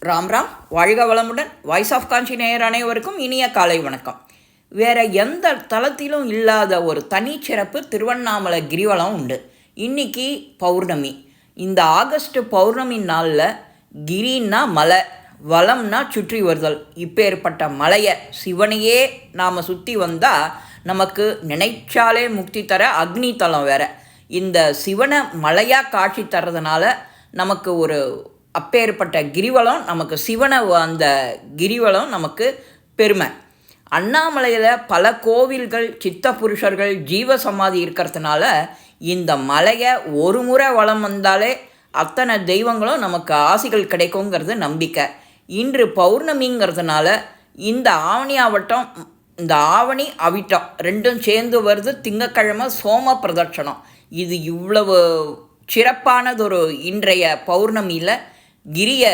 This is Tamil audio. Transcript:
ராம் ராம், வாழ்க வளமுடன். வாய்ஸ் ஆஃப் காஞ்சி நேயர் அனைவருக்கும் இனிய காலை வணக்கம். வேறு எந்த தளத்திலும் இல்லாத ஒரு தனிச்சிறப்பு திருவண்ணாமலை கிரிவலம் உண்டு. இன்றைக்கி பௌர்ணமி. இந்த ஆகஸ்ட் பௌர்ணமி நாளில் கிரின்னா மலை, வளம்னா சுற்றி வருதல். இப்பேற்பட்ட மலையை சிவனையே நாம் சுற்றி வந்தால் நமக்கு நினைச்சாலே முக்தி தர அக்னி தலம் வேறு. இந்த சிவனை மலையாக காட்சி தர்றதுனால நமக்கு ஒரு அப்பேற்பட்ட கிரிவலம், நமக்கு சிவனை அந்த கிரிவலம் நமக்கு பெருமை. அண்ணாமலையில் பல கோவில்கள், சித்த புருஷர்கள், ஜீவ சமாதி இருக்கிறதுனால இந்த மலையை ஒரு முறை வலம் வந்தாலே அத்தனை தெய்வங்களும் நமக்கு ஆசிகள் கிடைக்குங்கிறது நம்பிக்கை. இன்று பௌர்ணமிங்கிறதுனால இந்த ஆவணி ஆவட்டம், இந்த ஆவணி அவிட்டம் ரெண்டும் சேர்ந்து வருது. திங்கக்கிழமை சோம பிரதட்சணம். இது இவ்வளவு சிறப்பானதொரு இன்றைய பௌர்ணமியில் கிரியை